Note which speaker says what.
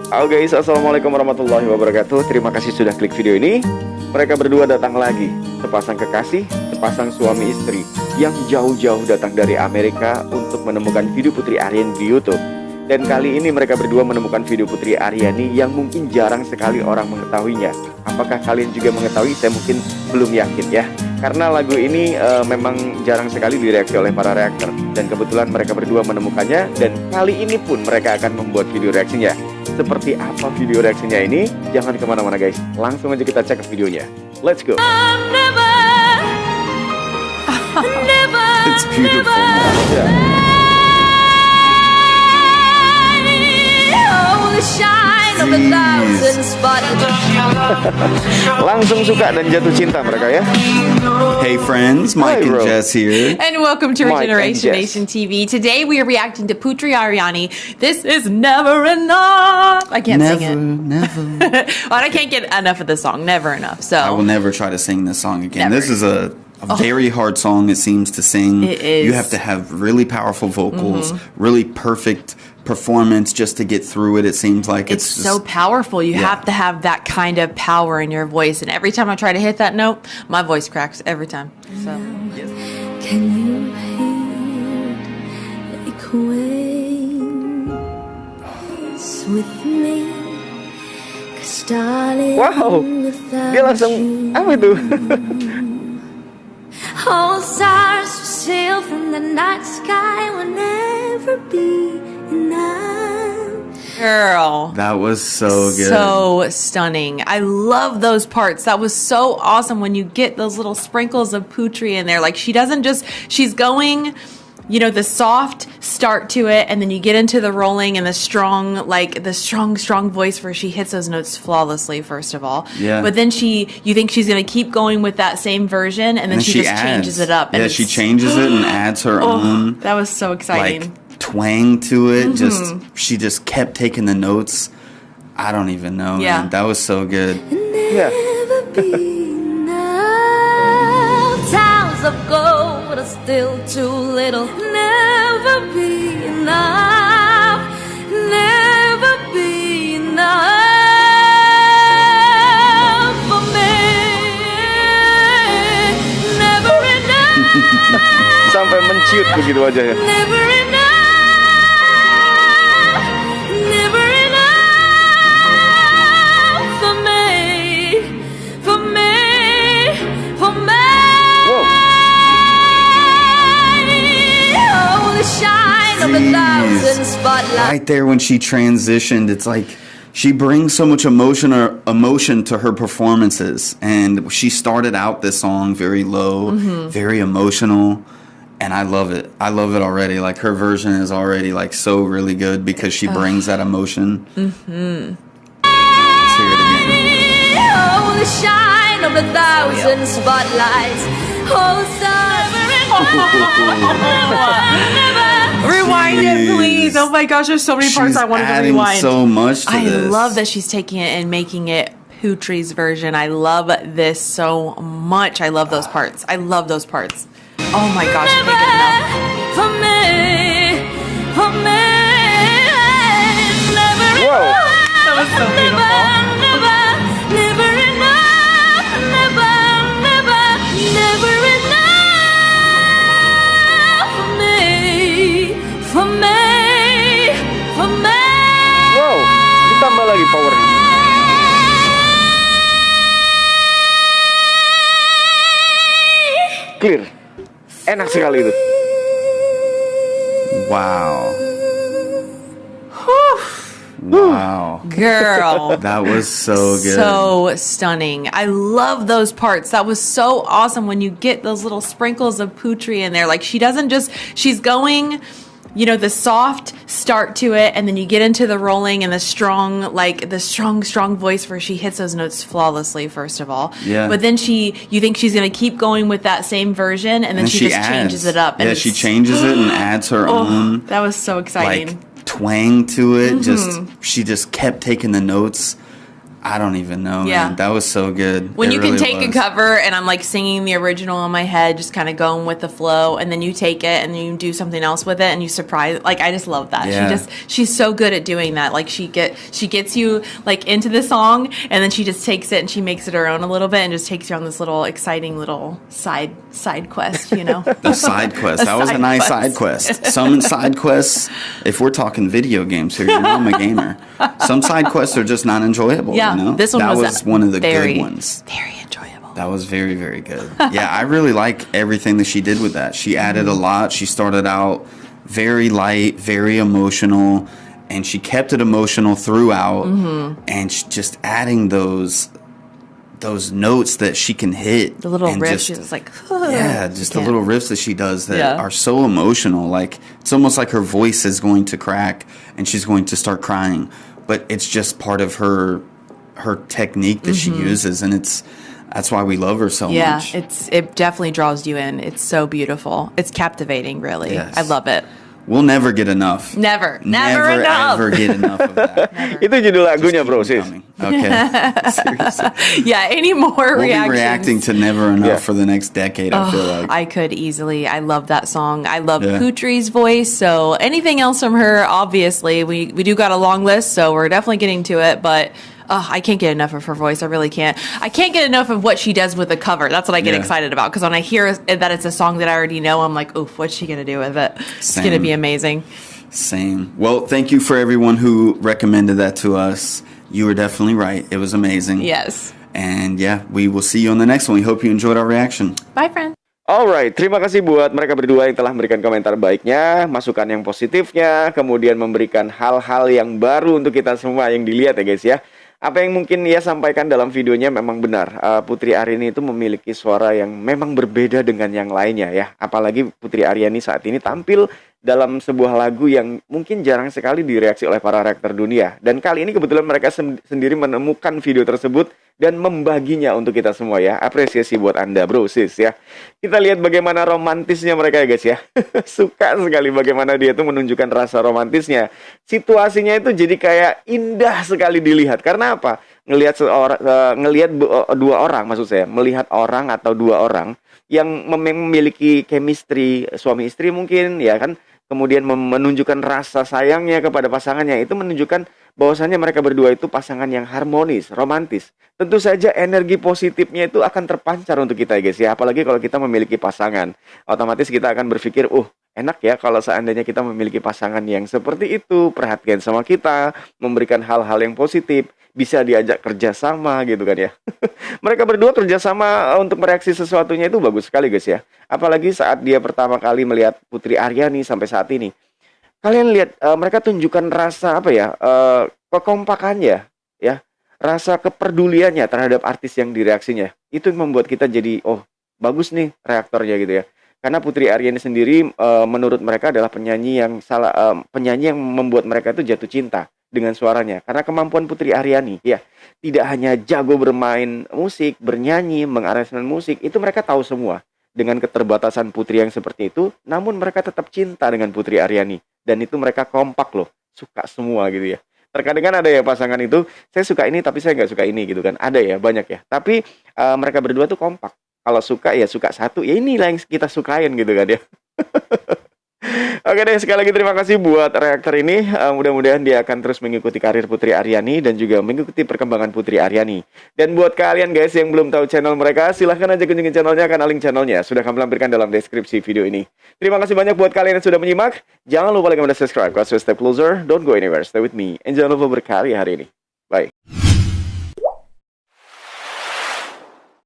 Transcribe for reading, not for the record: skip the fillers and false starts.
Speaker 1: Halo guys, assalamualaikum warahmatullahi wabarakatuh. Terima kasih sudah klik video ini. Mereka berdua datang lagi, sepasang kekasih, sepasang suami istri yang jauh-jauh datang dari Amerika untuk menemukan video Putri Ariani di YouTube. Dan kali ini mereka berdua menemukan video Putri Ariani yang mungkin jarang sekali orang mengetahuinya. Apakah kalian juga mengetahui? Saya mungkin belum yakin ya. Karena lagu ini memang jarang sekali direaksi oleh para reaktor. Dan kebetulan mereka berdua menemukannya. Dan kali ini pun mereka akan membuat video reaksinya. Seperti apa video reaksinya ini? Jangan kemana-mana guys. Langsung aja kita cek videonya. Let's go.
Speaker 2: It's beautiful.
Speaker 1: Yeah. Langsung suka dan jatuh cinta mereka ya.
Speaker 2: Hey friends, Mike and Jess here.
Speaker 3: And welcome to Regeneration Nation TV. Today we are reacting to Putri Ariani. This is never enough. I can't sing it.
Speaker 2: Never.
Speaker 3: Well, I can't get enough of this song. Never enough. So
Speaker 2: I will never try to sing this song again.
Speaker 3: Never.
Speaker 2: This is a very hard song, it seems, to sing.
Speaker 3: It is.
Speaker 2: You have to have really powerful vocals, really perfect performance just to get through it. It seems like
Speaker 3: it's so powerful. You have to have that kind of power in your voice. And every time I try to hit that note, my voice cracks every time. So
Speaker 4: can you hear it like waves with me? 'Cause darling,
Speaker 1: Wow, dia langsung apa itu?
Speaker 4: all stars who sail from the night sky will never be enough.
Speaker 3: girl,
Speaker 2: that was so good.
Speaker 3: So stunning. I love those parts. That was so awesome when you get those little sprinkles of Putri in there. Like she doesn't just, she's going, you know, the soft start to it, and then you get into the rolling and the strong, like the strong voice where she hits those notes flawlessly, first of all.
Speaker 2: Yeah.
Speaker 3: But then you think she's going to keep going with that same version, and then she just changes it up.
Speaker 2: Yeah,
Speaker 3: And
Speaker 2: she changes it and adds her own.
Speaker 3: That was so exciting.
Speaker 2: Like twang to it. She just kept taking the notes. I don't even know.
Speaker 3: Yeah.
Speaker 2: Man. That was so good.
Speaker 1: Yeah.
Speaker 4: Never be enough. Towns of gold are still too little. Never be enough. Never be enough for me. Never enough.
Speaker 1: Sampai menciut begitu aja ya.
Speaker 4: Never enough. Never enough for me. For me. For me.
Speaker 1: Wow.
Speaker 4: Oh, the shine of a thousand spotlights.
Speaker 2: Right there when she transitioned, it's like she brings so much emotion to her performances. And she started out this song very low, very emotional. And I love it. I love it already. Like her version is already like so really good because she brings that emotion. Let's hear it again.
Speaker 4: Oh, the shine of a thousand spotlights. Oh,
Speaker 3: Rewind it, please. Oh my gosh, there's so many parts I wanted to
Speaker 2: adding
Speaker 3: rewind.
Speaker 2: so much to
Speaker 3: I
Speaker 2: this.
Speaker 3: love that she's taking it and making it Putri's version. I love this so much. I love those parts. I love those parts. Oh my gosh, I can't get enough.
Speaker 4: for me. For me. Never
Speaker 1: Wow.
Speaker 4: enough.
Speaker 3: That was so beautiful.
Speaker 4: Never, never enough. Never, never, never enough for me. For me. For me.
Speaker 1: Wow, ditambah lagi powernya. Clear. Enak sekali itu.
Speaker 2: Wow. Wow.
Speaker 3: Girl.
Speaker 2: That was so good.
Speaker 3: So stunning. I love those parts. That was so awesome when you get those little sprinkles of Putri in there. Like she doesn't just, she's going, you know, the soft start to it, and then you get into the rolling and the strong, like the strong voice where she hits those notes flawlessly, first of all.
Speaker 2: Yeah.
Speaker 3: But then you think she's going to keep going with that same version, and then she just changes it up.
Speaker 2: Yeah,
Speaker 3: And
Speaker 2: she changes it and adds her own.
Speaker 3: That was so exciting.
Speaker 2: Like twang to it. She just kept taking the notes. I don't even know,
Speaker 3: Yeah.
Speaker 2: man. That was so good.
Speaker 3: When
Speaker 2: It
Speaker 3: you can
Speaker 2: really
Speaker 3: take a
Speaker 2: was.
Speaker 3: cover and I'm like singing the original in my head, just kind of going with the flow, and then you take it and then you do something else with it and you surprise. Like I just love that.
Speaker 2: Yeah.
Speaker 3: She's so good at doing that. Like she gets you like into the song, and then she just takes it and she makes it her own a little bit and just takes you on this little exciting little side quest. You know,
Speaker 2: The side quest. That was a
Speaker 3: side
Speaker 2: nice
Speaker 3: quest.
Speaker 2: side quest. Some side quests, if we're talking video games here, you know I'm a gamer. Some side quests are just not enjoyable.
Speaker 3: Yeah,
Speaker 2: You know?
Speaker 3: this one
Speaker 2: that
Speaker 3: was
Speaker 2: one of the
Speaker 3: very,
Speaker 2: good ones.
Speaker 3: very enjoyable.
Speaker 2: That was very, very good. Yeah, I really like everything that she did with that. She added a lot. She started out very light, very emotional, and she kept it emotional throughout. And just adding those notes that she can hit.
Speaker 3: The little
Speaker 2: and
Speaker 3: riff,
Speaker 2: just-
Speaker 3: she's like,
Speaker 2: yeah, just the little riffs that she does that
Speaker 3: Yeah.
Speaker 2: are so emotional. Like it's almost like her voice is going to crack and she's going to start crying, but it's just part of her technique that she uses, and that's why we love her so
Speaker 3: Yeah,
Speaker 2: much.
Speaker 3: it definitely draws you in. It's so beautiful. It's captivating, really.
Speaker 2: Yes.
Speaker 3: I love it.
Speaker 2: We'll never get enough.
Speaker 3: Never enough.
Speaker 2: ever get enough of that.
Speaker 1: Itu judul lagunya, bro,
Speaker 2: Keep
Speaker 1: sis.
Speaker 2: coming. Okay. Seriously.
Speaker 3: Yeah, any more
Speaker 2: We'll be
Speaker 3: reactions?
Speaker 2: reacting to Never Enough
Speaker 1: Yeah.
Speaker 2: for the next decade, I feel like.
Speaker 3: I could easily. I love that song. I love
Speaker 2: Yeah.
Speaker 3: Putri's voice. So anything else from her, obviously, we do got a long list, so we're definitely getting to it. But I can't get enough of her voice. I really can't. I can't get enough of what she does with the cover. That's what I get
Speaker 2: Yeah.
Speaker 3: excited about. Because when I hear that it's a song that I already know, I'm like, oof, what's she going to do with it? It's going to
Speaker 2: Same.
Speaker 3: be amazing.
Speaker 2: Same. Well, thank you for everyone who recommended that to us. You were definitely right. It was amazing.
Speaker 3: Yes.
Speaker 2: And yeah, we will see you on the next one. We hope you enjoyed our reaction.
Speaker 3: Bye, friend.
Speaker 1: Alright, terima kasih buat mereka berdua yang telah memberikan komentar baiknya, masukan yang positifnya, kemudian memberikan hal-hal yang baru untuk kita semua yang dilihat ya guys ya. Apa yang mungkin ia sampaikan dalam videonya memang benar. Putri Ariani itu memiliki suara yang memang berbeda dengan yang lainnya ya. Apalagi Putri Ariani saat ini tampil dalam sebuah lagu yang mungkin jarang sekali direaksi oleh para reaktor dunia. Dan kali ini kebetulan mereka sendiri menemukan video tersebut dan membaginya untuk kita semua ya. Apresiasi buat Anda bro, sis ya. Kita lihat bagaimana romantisnya mereka ya guys ya. Suka sekali bagaimana dia tuh menunjukkan rasa romantisnya. Situasinya itu jadi kayak indah sekali dilihat. Karena apa? Ngelihat dua orang, maksud saya, melihat orang atau dua orang yang memiliki chemistry suami istri mungkin ya kan, kemudian menunjukkan rasa sayangnya kepada pasangannya, itu menunjukkan bahwasannya mereka berdua itu pasangan yang harmonis, romantis. Tentu saja energi positifnya itu akan terpancar untuk kita ya guys ya, apalagi kalau kita memiliki pasangan. Otomatis kita akan berpikir, enak ya kalau seandainya kita memiliki pasangan yang seperti itu, perhatian sama kita, memberikan hal-hal yang positif, bisa diajak kerjasama gitu kan ya. Mereka berdua kerjasama untuk mereaksi sesuatunya itu bagus sekali guys ya. Apalagi saat dia pertama kali melihat Putri Ariani sampai saat ini. Kalian lihat mereka tunjukkan rasa apa ya, kekompakannya ya, rasa kepeduliannya terhadap artis yang direaksinya. Itu yang membuat kita jadi bagus nih reaktornya gitu ya. Karena Putri Ariani sendiri menurut mereka adalah penyanyi yang membuat mereka itu jatuh cinta dengan suaranya. Karena kemampuan Putri Ariani ya, tidak hanya jago bermain musik, bernyanyi, mengaransemen musik, itu mereka tahu semua. Dengan keterbatasan Putri yang seperti itu, namun mereka tetap cinta dengan Putri Ariani. Dan itu mereka kompak loh, suka semua gitu ya. Terkadang kan ada ya pasangan itu, saya suka ini tapi saya nggak suka ini gitu kan. Ada ya, banyak ya. Tapi mereka berdua tuh kompak. Kalau suka ya suka satu, ya inilah yang kita sukain gitu kan ya. Oke deh, sekali lagi terima kasih buat reaktor ini. Mudah-mudahan dia akan terus mengikuti karir Putri Ariani dan juga mengikuti perkembangan Putri Ariani. Dan buat kalian guys yang belum tahu channel mereka, silahkan aja kunjungi channelnya, karena link channelnya sudah kami lampirkan dalam deskripsi video ini. Terima kasih banyak buat kalian yang sudah menyimak. Jangan lupa like dan subscribe, cause we're step closer. Don't go anywhere, stay with me. And jangan lupa berkarya hari ini. Bye.